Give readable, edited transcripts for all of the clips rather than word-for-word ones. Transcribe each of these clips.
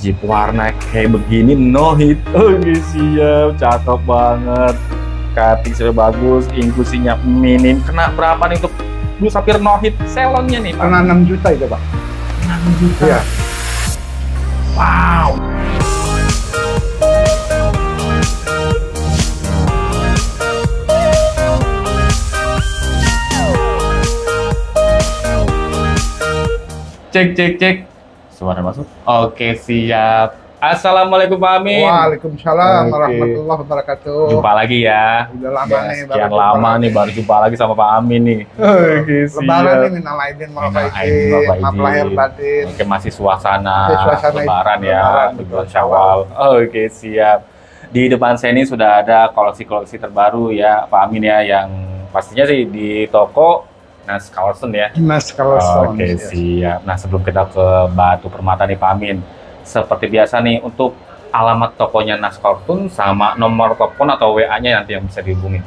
Jeep warna kayak begini, no hit. Oke, siap, cakep banget. Cutting sudah bagus, inklusinya minim. Kena berapa nih untuk Blue Sapphire no hit salonnya nih, Pak? Kena 6 juta itu, Pak. 6 juta. Iya. Wow. Cek. Suara masuk. Oke, siap. Assalamualaikum Pak Amin. Waalaikumsalam Oke. warahmatullahi wabarakatuh. Jumpa lagi ya. Udah lama nih. Sekian lama nih baru jumpa lagi sama Pak Amin nih. Oke, siap. Lebaran nih, minal aidin wal Minal faizin, aidin wal faizin. maaf lahir batin. Oke, masih suasana Suasana Lebaran ya, Lebaran, di betul, bulan Syawal. Oke, siap. Di depan saya ini sudah ada koleksi-koleksi terbaru ya, Pak Amin ya, yang pastinya sih di toko Nas Carlson ya. Mas kalau Oke, siap. Nah, sebelum kita ke Batu Permata nih Pak Amin, seperti biasa nih untuk alamat tokonya Nas Carlson sama nomor telepon atau WA-nya nanti yang bisa dihubungi.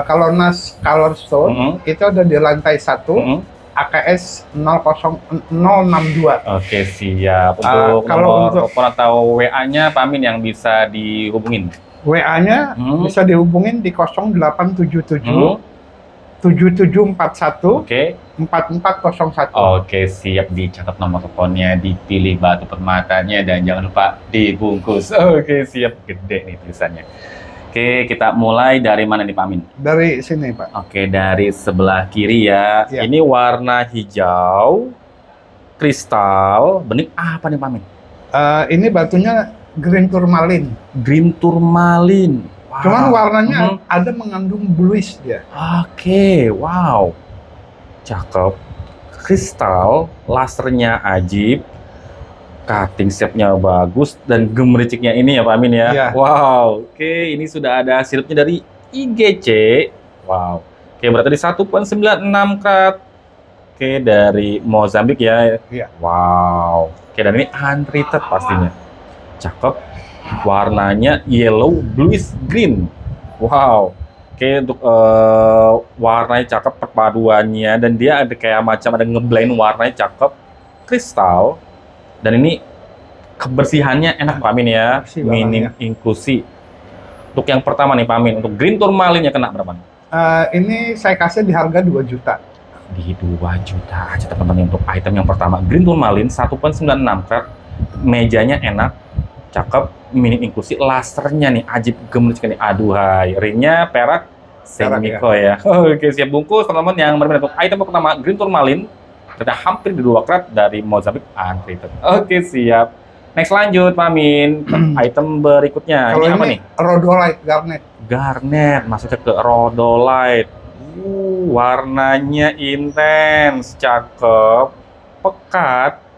kalau Nas Color Stone itu ada di lantai 1, AKS 00062. Oke, siap. Untuk kalau nomor untuk telepon atau WA-nya Pak Amin yang bisa dihubungin. WA-nya bisa dihubungin di 0877 7741 Oke. 4401. Oke, siap, dicatat nomor teleponnya, dipilih batu permatanya, dan jangan lupa dibungkus. Oke, siap, gede nih tulisannya. Oke, kita mulai dari mana nih Pak Amin? Dari sini, Pak. Oke, dari sebelah kiri ya. Ya. Ini warna hijau, kristal, bening apa nih Pak Amin? Ini batunya green tourmaline. Green tourmaline. Wow. Cuman warnanya ada mengandung bluish dia. Oke, wow. Cakep. Kristal, lasernya ajib, cutting shape-nya bagus, dan gemericiknya ini ya Pak Amin ya. Iya. Wow. Oke, ini sudah ada silipnya dari IGC. Wow. Oke, berarti di 1,96 karat. Oke, dari Mozambik ya. Iya. Wow. Oke, dan ini untreated pastinya. Cakep. Warnanya yellow, bluish, green. Wow. Oke, untuk warnanya cakep, perpaduannya, dan dia ada kayak macam ada ngeblend warnanya cakep, kristal, dan ini kebersihannya enak Pak Amin ya, Bersih minim banget inklusi. Untuk yang pertama nih Pak Amin, untuk green tourmaline-nya kena berapa nih? Ini saya kasih di harga 2 juta. Di 2 juta aja teman-teman untuk item yang pertama. Green tourmaline 1,96 karat, mejanya enak, cakep, minim inklusi, lasernya nih ajib, gemericik nih, aduhai, ringnya perak semiko ya. Oke, siap bungkus teman-teman yang berminat untuk item pertama green tourmaline, kita hampir di 2 karat dari Mozambik untreated. Oke, siap. Next lanjut Pak Amin, item berikutnya. Kalau Ini apa ini nih? rhodolite garnet. Garnet, maksudnya ke rhodolite. Warnanya intens, cakep, pekat.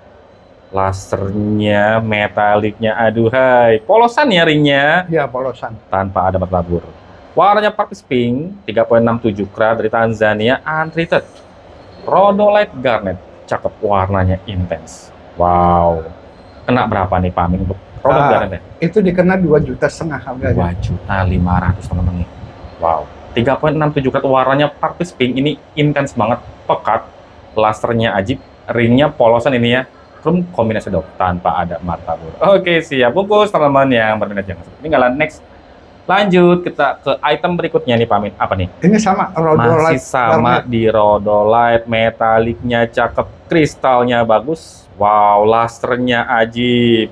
Lasernya, metaliknya, aduhai. Polosan ya ringnya, Ya, polosan. tanpa ada bertabur. Warnanya Paris Pink, 3,67 karat dari Tanzania, untreated. Rhodolite garnet, cakep, warnanya intens. Wow. Kena berapa nih Pak Amin untuk rhodolite garnetnya? Itu dikena 2,5 juta harganya. 2.500.000 teman-teman nih. Wow. 3,67 karat, warnanya Paris Pink, ini intens banget, pekat. Lasernya ajib, ringnya polosan ini ya. Chrome kombinasi dok, tanpa ada martabur. Oke, siap bungkus teman-teman yang berminat jangan ketinggalan. Next, lanjut kita ke item berikutnya nih Pak Amin. Apa nih? Ini sama rhodolite. Masih sama garnet. di rhodolite, metaliknya cakep, kristalnya bagus. Wow, lasernya ajib,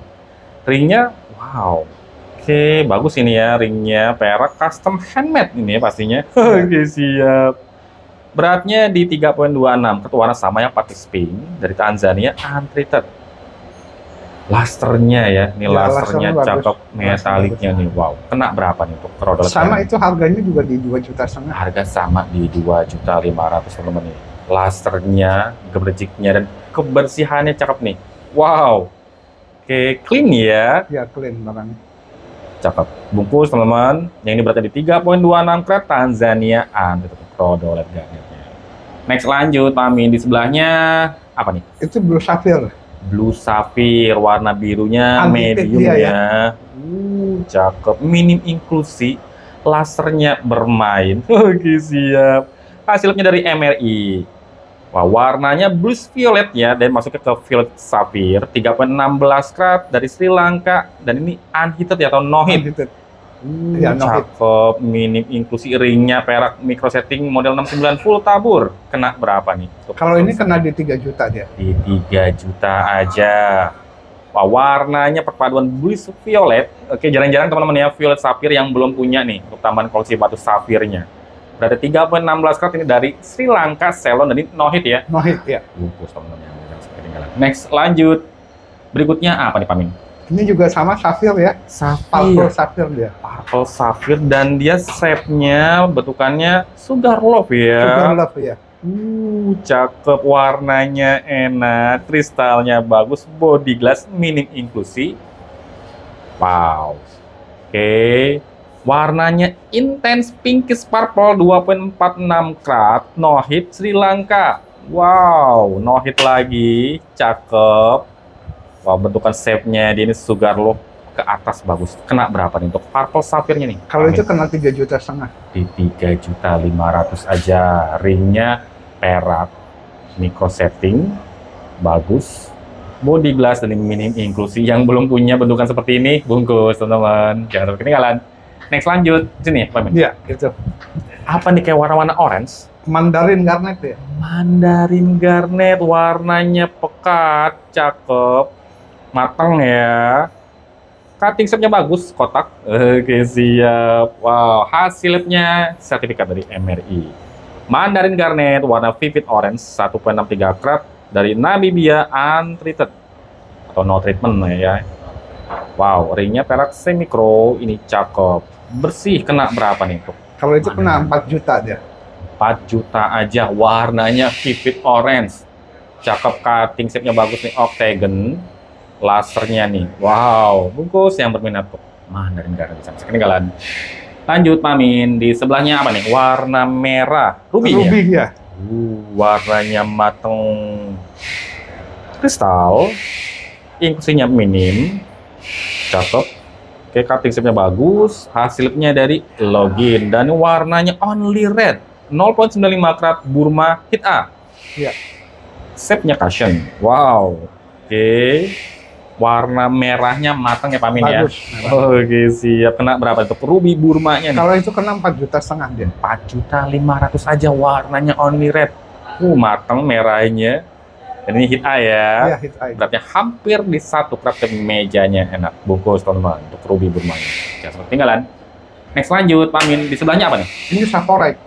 ringnya wow. Oke, bagus ini ya, ringnya perak, custom handmade ini ya pastinya. Oke, siap. Beratnya di 3,26, warna sama yang Paris Pink dari Tanzania, untreated. Lasernya ya, ini Ya, lasernya lasernya cakep, bagus. metaliknya nih, wow. Kena berapa nih untuk rhodolite? Sama itu harganya juga di 2,5 juta. Harga sama di 2.500.000 teman-teman nih. Lasernya, gemericiknya, dan kebersihannya cakep nih. Wow. Oke, clean ya. Ya, clean barangnya. Cakep. Bungkus teman-teman. Yang ini berarti di 3,26 karat Tanzania, untreated. Rhodolite garnetnya. Next lanjut Pak Amin, di sebelahnya apa nih? Itu blue sapphire. Blue sapphire, warna birunya Untreated medium dia ya. Cakep, minim inklusi, lasernya bermain. Oke, siap. Hasilnya dari MRI. Wah, warnanya blues violet ya, dan masuknya ke violet sapphire, 3,16 karat dari Sri Lanka, dan ini unheated ya atau no heat. Unheated. Ya, no heat. Cakep, minim inklusi, ringnya perak, micro setting model 69 full tabur. Kena berapa nih? Kalau ini kena di 3 juta dia. Di 3 juta aja. Wah, warnanya perpaduan blues violet. Oke, jarang-jarang teman-teman ya violet sapphire yang belum punya nih untuk tambahan koleksi batu sapphire-nya. Berarti 3,16 karat ini dari Sri Lanka Ceylon, dan ini no heat ya. No heat ya. Bungkus teman-teman yang ketinggalan. Next, lanjut. Berikutnya apa nih, Pamin? Ini juga sama sapphire ya. Purple sapphire dia. Purple sapphire, dan dia shape-nya, bentukannya sugar love ya. Sugar love ya. Cakep, warnanya enak, kristalnya bagus, body glass, minim inklusi. Wow. Oke. Warnanya intense pinkish purple, 2,46 karat, no heat Sri Lanka. Wow, no heat lagi, cakep. Wow, bentukan shape-nya dia ini sugar loaf ke atas bagus. Kena berapa nih untuk purple sapphire-nya nih? Kalau itu kena 3,5 juta. Di 3.500.000 aja. Ringnya perak, micro setting, bagus. Body glass dan minim inklusi. Yang belum punya bentukan seperti ini, bungkus teman-teman. Jangan sampai ketinggalan. Next, lanjut. Sini ya, Pak Min. Iya, itu. Apa nih kayak warna-warna orange? Mandarin garnet ya. Mandarin garnet, warnanya pekat, cakep, mateng ya. Cutting shape-nya bagus, kotak. Oke, siap. Wow, hasilnya sertifikat dari MRI. Mandarin garnet, warna vivid orange, 1,63 karat dari Namibia untreated atau no treatment ya. Wow, ringnya perak semi-mikro, ini cakep. Bersih, kena berapa nih tuh? Kalau itu kena 4 juta dia. 4 juta aja, warnanya vivid orange. Cakep, cutting shape-nya bagus nih, octagon. Lasernya nih, wow, bungkus yang berminat tuh. Mandarin garnet bisa ketinggalan. Lanjut, Pamin. Di sebelahnya apa nih? Warna merah, ruby ya? Ruby ya. Warnanya mateng kristal, inklusinya minim, cakep. Oke, cutting shape-nya bagus, hasilnya dari login, dan warnanya only red, 0,95 karat Burma Hit A. Iya. Shape-nya cushion. Wow. Oke. Warna merahnya matang ya, Pamin ya. Bagus. Oke, siap. Kena berapa untuk ruby Burmanya nih? Kalau itu kena 4,5 juta dia. 4.500.000 aja, warnanya only red. Matang merahnya. Dan ini Hit A ya. Iya, Hit A. Beratnya hampir di 1 karat, mejanya enak. Bungkus teman-teman untuk ruby Burmanya. Jangan sampai ketinggalan. Next, lanjut, Pamin. Di sebelahnya apa nih? Ini Saphorite.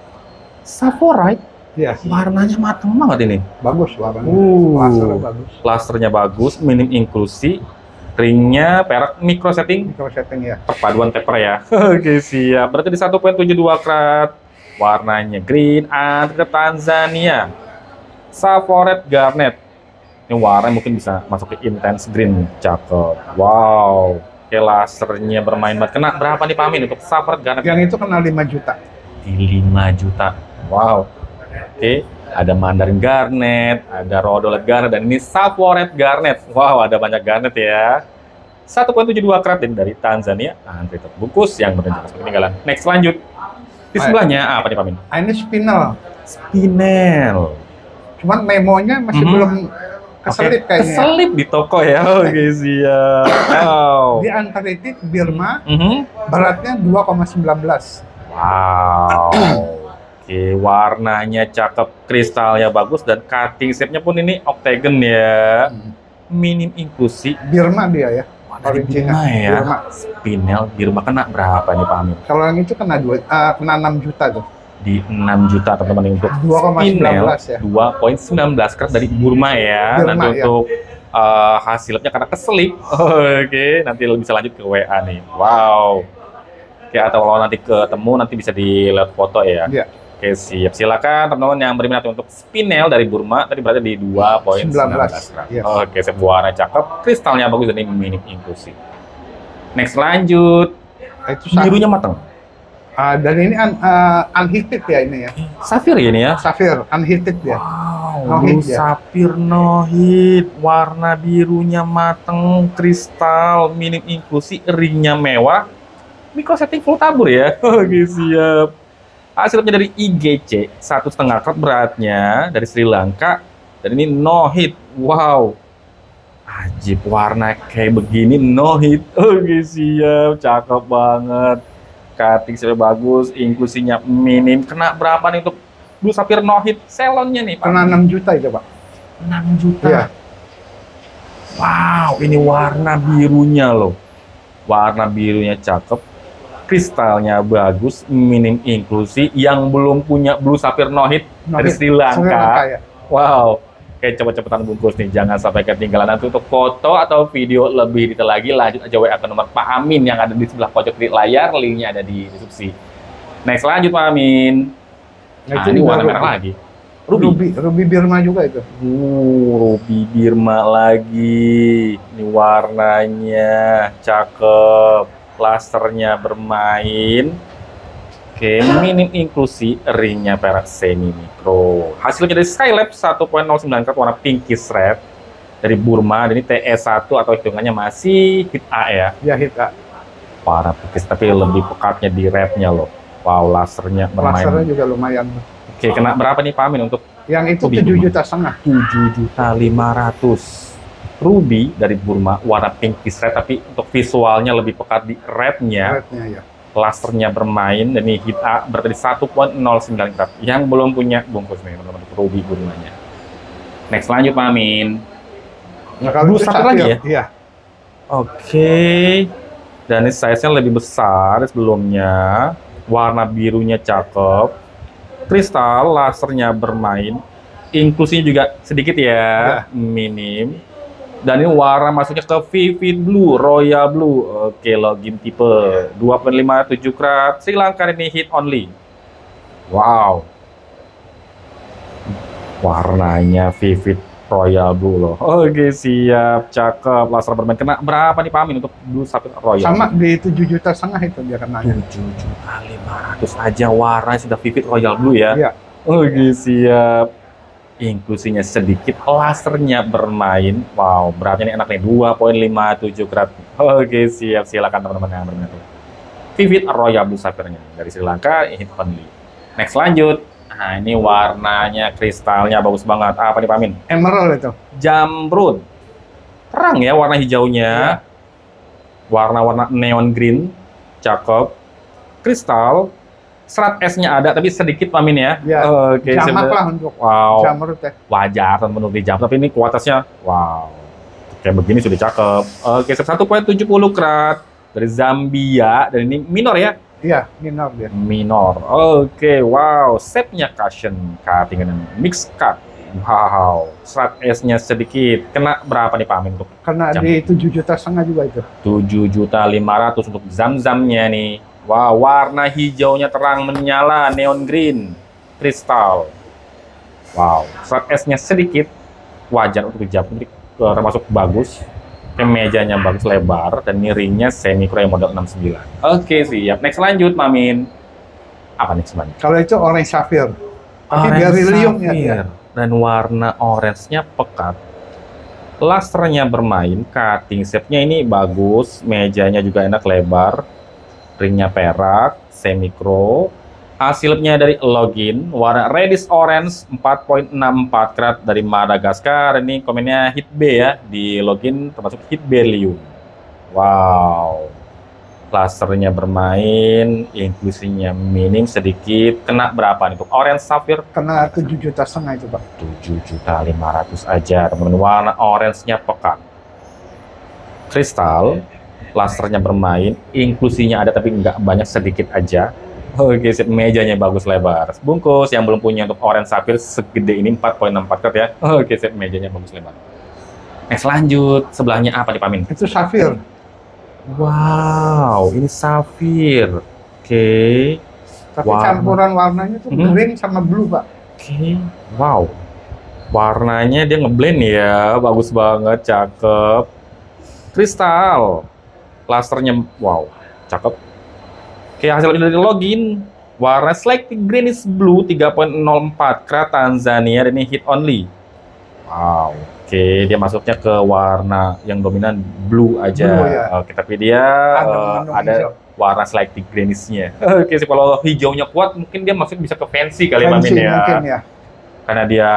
Saphorite. Iya. Warnanya matang banget ini. Bagus warnanya. Lasernya bagus. Lasernya bagus, minim inklusi. Ringnya perak, micro setting. Micro setting ya. Perpaduan taper ya. Oke, siap. Berarti di 1,72 karat. Warnanya green, ke Tanzania. Saphorite garnet. Ini warna mungkin bisa masuk ke intense green. Cakep. Wow. Oke, lasernya bermain banget. Kena berapa nih, Pamin, untuk Saphorite garnet? Yang itu kena 5 juta. Di 5 juta. Wow. Oke, ada Mandarin garnet, ada Rhodolite garnet, dan ini Saphorite garnet. Wow, ada banyak garnet ya. 1,72 karat dari Tanzania. Antri terbungkus yang menunjukkan ketinggalan. Next, lanjut. Di sebelahnya apa nih, Pamin? Ini spinel. Spinel. Cuman memonya masih belum keselip kayaknya. Keselip di toko ya. Oke, siap. Wow. Di Untreated Burma, beratnya 2,19. Wow. Oke, warnanya cakep, kristalnya bagus, dan cutting shape-nya pun ini octagon ya. Minim inklusi. Burma dia ya. Original ya. Burma. Spinel Burma. Kena berapa nih, Pak Amin? Kalau yang itu kena 6 juta tuh. Di 6 juta teman-teman untuk 2,19 ya. 2,19 karat dari Burma ya. Burma, nanti ya. untuk hasilnya karena keselip. Oke, nanti bisa lanjut ke WA nih. Wow. Oke, atau kalau nanti ketemu nanti bisa dilihat foto ya. Iya. Oke, siap. Silakan teman-teman yang berminat untuk spinel dari Burma tadi berada di 2,19 karat. Iya. Oke, warna cakep, kristalnya bagus, dan ini minim inklusi. Next, lanjut. Itu Birunya matang. dan ini unheated ya ini ya. Safir ini ya. Safir unheated ya. Wow, blue sapphire no heat, warna birunya mateng, kristal, minim inklusi, ringnya mewah, micro setting full tabur ya. Oke, siap. Hasilnya dari IGC, 1,5 karat beratnya dari Sri Lanka. Dan ini no hit. Wow. Ajib, warna kayak begini no hit. Oke, siap. Cakep banget. Cutting shape bagus, inklusinya minim. Kena berapa nih untuk Blue Sapphire no hit salonnya nih, Pak? Kena 6 juta itu, Pak. 6 juta. Iya. Wow, ini warna birunya loh. Warna birunya cakep. Kristalnya bagus, minim inklusi. Yang belum punya Blue Sapphire no hit dari Sri Lanka. Ya. Wow. Oke, cepet-cepetan bungkus nih. Jangan sampai ketinggalan. Nanti untuk foto atau video lebih detail lagi, lanjut aja WA ke nomor Pak Amin yang ada di sebelah pojok kiri layar. Linknya ada di deskripsi. Next, lanjut Pak Amin. Nah, ini warna merah lagi. Ruby Birma juga itu. Ruby Birma lagi. Ini warnanya cakep. Plasternya bermain. Oke, minim inklusi, ringnya perak semi mikro. Hasilnya dari Skylab 1,09 karat warna pinkish red dari Burma. Dan ini TE1 atau hitungannya masih hit A ya? Ya, hit A. Warna pinkish, tapi lebih pekatnya di rednya loh. Wow, lasernya bermain. Lasernya juga lumayan. Oke, kena berapa nih Pak Amin untuk yang itu? 7,5 juta. 7.500.000. Ruby dari Burma, warna pinkish red, tapi untuk visualnya lebih pekat di rednya. Rednya ya. Lasernya bermain, dan ini hit A berarti 1,09 karat. Yang belum punya bungkus nih teman-teman, Ruby Burmanya. Next, lanjut Pak Amin. Nah, kalau Blue Sapphire lagi ya? Iya. Oke. Dan ini size-nya lebih besar sebelumnya. Warna birunya cakep. Kristal, lasernya bermain. Inklusinya juga sedikit ya, minim. Dan ini warna masuknya ke Vivid Blue, Royal Blue. Oke, login tipe 2,57 karat. Sri Lanka, ini hit only. Wow. Warnanya Vivid Royal Blue loh. Oke, siap. Cakep. Laser bermain. Kena berapa nih Pak Amin untuk Blue Sapphire Royal? Sama di 7,5 juta itu dia kenanya. 7.500.000 aja, warna sudah Vivid Royal Blue ya. Iya. Oke, siap. Inklusinya sedikit, lasernya bermain. Wow, beratnya ini enak nih, 2,57 karat. Oke, siap. Silakan teman-teman yang berminat. Vivid Royal Blue Sapphire-nya dari Sri Lanka, hit only. Next, lanjut. Nah, ini warnanya kristalnya bagus banget. Apa nih Pak Amin? Emerald itu. Jamrud. Terang ya warna hijaunya. Warna-warna neon green. Cakep. Kristal. Serat S-nya ada, tapi sedikit Pak Amin ya. Ya, oke, jamak lah untuk Jamrud ya. Wajar teman-teman di jam, tapi ini kualitasnya wow. Kayak begini sudah cakep. Oke, 1,70 karat dari Zambia, dan ini minor ya? Iya, minor dia. Minor. Oke, wow. Shape-nya cushion cutting dan mix cut. Wow. Serat S-nya sedikit. Kena berapa nih Pak Amin untuk? Kena di 7,5 juta juga itu. 7.500.000 untuk zam-zamnya nih. Wow, warna hijaunya terang menyala, neon green, kristal. Wow, serat S-nya sedikit, wajar untuk dijawab, termasuk bagus. Mejanya bagus, lebar, dan ringnya semi micro model 69. Oke, siap. Next, lanjut, Mamin. Apa nih sebenarnya? Kalau itu orange sapphire. Tapi beryllium ya. Dan warna orange-nya pekat. Lasernya bermain, cutting shape-nya ini bagus, mejanya juga enak, lebar. Ringnya perak, semi-micro. Hasilnya dari login, warna reddish orange 4,64 karat dari Madagaskar. Ini komennya hit B ya, di login termasuk hit beryllium. Wow. Lasernya bermain, inklusinya minim sedikit. Kena berapa nih untuk orange sapphire? Kena 7,5 juta itu Pak. 7.500.000 aja teman-teman. Warna orange-nya pekat. Kristal. Lasernya bermain, inklusinya ada tapi nggak banyak, sedikit aja. Oke, sip. Mejanya bagus, lebar. Bungkus yang belum punya untuk orange sapphire segede ini 4,64 karat ya. Oke, sip. Mejanya bagus, lebar. Next, lanjut. Sebelahnya apa nih Pak Amin? Itu sapphire. Wow, ini sapphire. Oke. Tapi campuran warnanya tuh green sama blue Pak. Oke. Wow. Warnanya dia ngeblend ya, bagus banget, cakep. Kristal. Lasernya wow, cakep. Oke, hasil dari login, warna selected greenish blue 3,04 karat Tanzania, dan ini hit only. Wow, oke, Oke, dia masuknya ke warna yang dominan blue aja. Blue, ya. Oke, tapi dia ada hijau. warna slightly greenish-nya. Oke, sih kalau hijaunya kuat, mungkin dia masuk bisa ke fancy kali Fancy Mamin ya. mungkin ya. Karena dia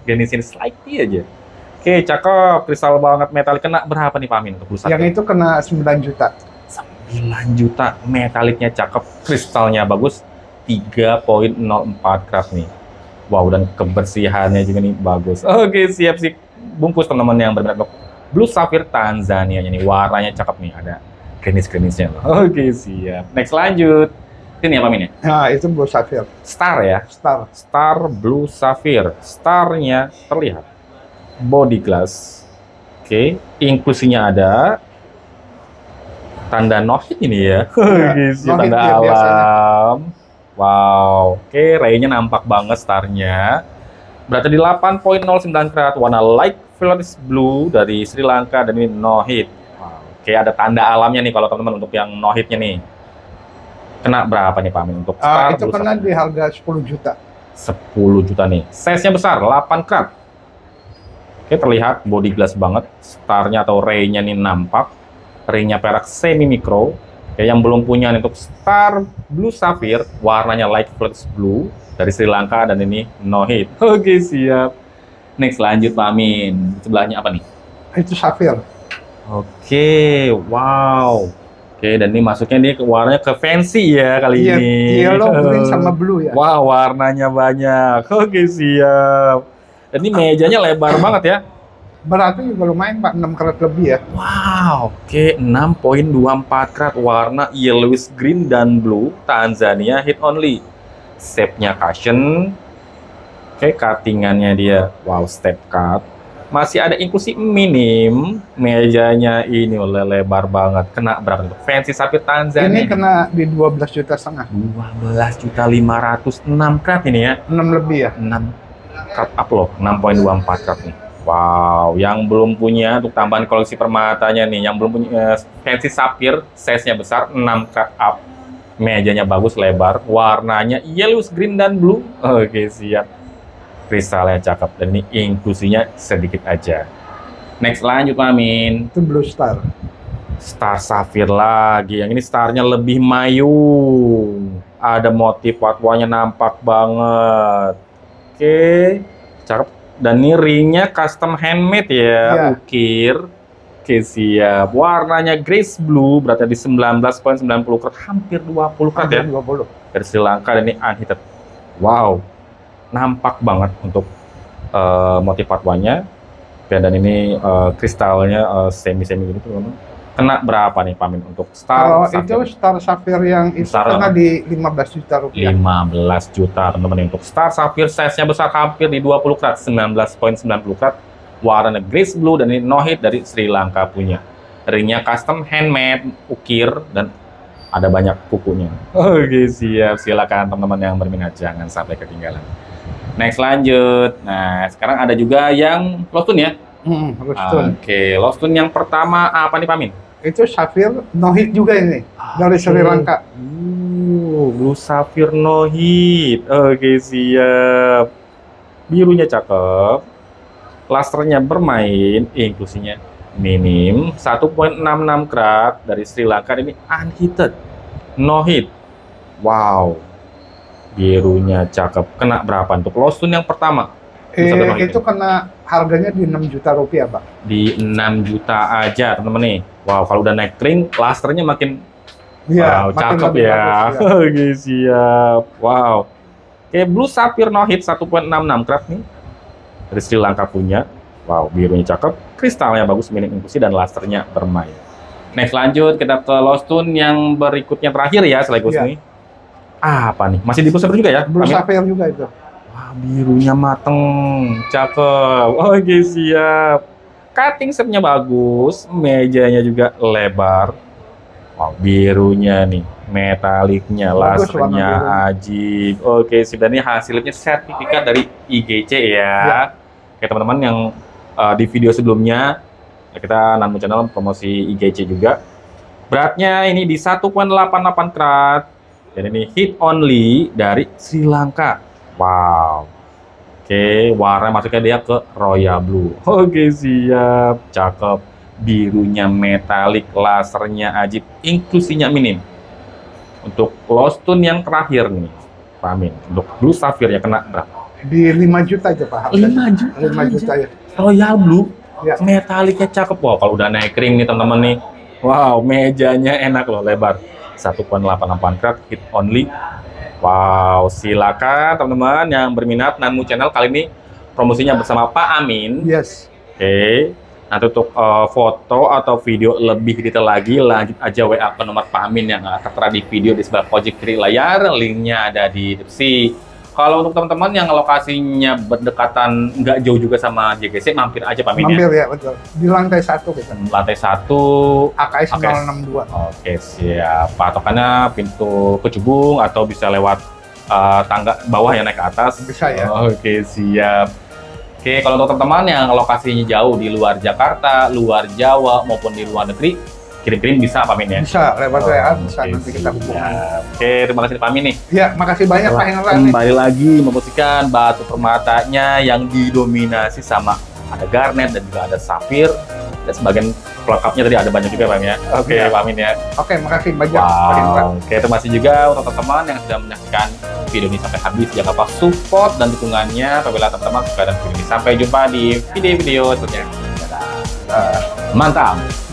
greenish slightly aja. Oke, cakep. Kristal banget metalik. Kena berapa nih Pamin untuk Blue Sapphire? Yang itu kena 9 juta. 9 juta. Metaliknya cakep. Kristalnya bagus. 3,04 karat nih. Wow, dan kebersihannya juga nih bagus. Oke, siap sih. Bungkus teman-teman yang berminat untuk Blue Sapphire Tanzania nih. Warnanya cakep nih. Ada greenish-greennishnya. Oke, siap. Next lanjut. Ini apa Pamin ya? Nah, itu Blue Sapphire. Star ya? Star. Star Blue Sapphire. Starnya terlihat. Body glass. Oke, inklusinya ada. Tanda no hit ini ya. No Tanda hit ya, alam. Wow. Oke, ray-nya nampak banget starnya. Berarti di 8,09 karat warna light violet blue dari Sri Lanka dan ini no hit. Wow. Oke, ada tanda alamnya nih kalau teman-teman untuk yang no hitnya nih. Kena berapa nih Pak Amin untuk Star Itu Blue kena Sapphire? di harga 10 juta. 10 juta nih. Size-nya besar, 8 karat. Oke, terlihat body glass banget. Starnya atau ray-nya nih nampak. Ray-nya perak semi mikro. Oke, yang belum punya nih untuk Star Blue Sapphire, warnanya light flex blue dari Sri Lanka dan ini no hit. Oke, siap. Next lanjut Pak Amin. Sebelahnya apa nih? Itu Sapphire. Oke, wow. Oke, dan ini masuknya dia warnanya ke fancy ya kali Iya, ini. yellow, green, sama blue ya. Wah, warnanya banyak. Oke, siap. Dan ini mejanya lebar banget ya. Beratnya juga lumayan Pak, 6 karat lebih ya. Wow, oke, 6,24 karat warna yellowish green dan blue Tanzania hit only. Shape-nya cushion. Oke, cuttingannya dia wow, step cut. Masih ada inklusi minim. Mejanya ini lebar banget. Kena berapa untuk fancy sapphire Tanzania? Ini kena di 12 juta setengah. 12.506 karat ini ya. 6 lebih ya. 6 karat up loh, 6,24 karat nih. Wow, yang belum punya untuk tambahan koleksi permatanya nih, yang belum punya fancy sapphire, size-nya besar, 6 karat up. Mejanya bagus, lebar, warnanya yellow, green, dan blue. Oke, siap. Kristalnya cakep, dan ini inklusinya sedikit aja. Next lanjut, Amin. Itu Blue Star. Star Sapphire lagi, yang ini starnya lebih mayung. Ada motif watwanya nampak banget. Oke, cakep. Dan ini ringnya custom handmade ya, ukir. Oke, siap. Warnanya grace blue, berarti di 19,90 karat, hampir 20 karat ya. 20. Dari Sri Lanka dan ini unheated. Wow, nampak banget untuk motif fatwanya. Dan ini kristalnya semi-semi gitu teman-teman. Kena berapa nih Pamin untuk Star Kalau Sapphire? itu Star Sapphire yang itu Star kena di 15 juta rupiah. 15 juta teman-teman untuk Star Sapphire, size-nya besar hampir di 20 karat, 19,90 karat, warna grace blue dan ini no hit dari Sri Lanka punya. Ringnya custom handmade, ukir dan ada banyak kukunya. Oke, siap. Silakan teman-teman yang berminat jangan sampai ketinggalan. Next lanjut. Nah, sekarang ada juga yang Lostun ya. Lostun. Oke, Lostun yang pertama apa nih Pamin? Itu Sapphire no hit juga ini dari Sri Lanka. Blue Sapphire no hit. Oke, siap. Birunya cakep. Lusternya bermain, inklusinya minim. 1,66 karat dari Sri Lanka ini unheated. No hit. Wow. Birunya cakep. Kena berapa untuk Lostun yang pertama? Itu kena harganya di 6 juta rupiah, Pak. Di 6 juta aja, teman-teman nih. Wow, kalau udah naik ring, lusternya makin Iya, wow, cakep ya. Oke, siap. Wow. Oke, Blue Sapphire no hit 1,66 karat nih. Dari Sri Lanka punya. Wow, birunya cakep, kristalnya bagus, minim inklusi dan lusternya bermain. Next lanjut kita ke Lostun yang berikutnya terakhir ya, sekaligus nih. Apa nih? Masih di Blue Sapphire juga ya? Blue Sapphire juga itu. Wah, birunya mateng, cakep. Oke, siap. Cutting shape-nya bagus, mejanya juga lebar. Wow, birunya nih, metaliknya, lasernya ajib. Oke, sip. Dan ini hasilnya sertifikat dari IGC ya. Oke, teman-teman yang di video sebelumnya kita Nanmu Channel promosi IGC juga. Beratnya ini di 1,88 karat. Dan ini hit only dari Sri Lanka. Wow. Oke, warna masuknya dia ke royal blue. Oke, siap. Cakep. Birunya metalik, lasernya ajib, inklusinya minim. Untuk lost tune yang terakhir nih, Pak Amin. Untuk blue sapphire ya kena berapa? Di 5 juta aja Pak. 5 juta. 5 juta ya. Royal blue. Ya. Metaliknya cakep. Wow, kalau udah naik ring nih teman-teman nih. Wow, mejanya enak loh, lebar. 1,88 karat, hit only. Wow, silakan teman-teman yang berminat Nanmu Channel kali ini promosinya bersama Pak Amin. Yes. Oke. Nanti untuk foto atau video lebih detail lagi, lanjut aja WA ke nomor Pak Amin yang tertera di video di sebelah pojok kiri layar. Linknya ada di deskripsi. Kalau untuk teman-teman yang lokasinya berdekatan, nggak jauh juga sama JGC, mampir aja Pak Amin. Mampir ya, betul. Di lantai 1 kita. Lantai 1 AKS 062. Oke, siap. Patokannya pintu Kecubung atau bisa lewat tangga bawah yang naik ke atas. Bisa ya. Oke, siap. Oke, kalau untuk teman-teman yang lokasinya jauh di luar Jakarta, luar Jawa maupun di luar negeri, kirim-kirim bisa Pak Amin ya? Bisa, lewat WA bisa Oke, nanti kita hubungan. Oke, terima kasih Pak Amin nih. Ya, makasih banyak Pak Hendra nih. Kembali lagi membersihkan batu permatanya yang didominasi sama ada garnet dan juga ada safir. Dan sebagian pelengkapnya tadi ada banyak juga Pak Amin ya. Oke, Ya. Pak Amin ya. Oke, makasih banyak Pak Hendra. Wow. Oke, terima kasih juga untuk teman-teman yang sudah menyaksikan video ini sampai habis. Jangan lupa support dan dukungannya apabila teman-teman suka dengan video ini. Sampai jumpa di video-video selanjutnya. Dadah. Mantap.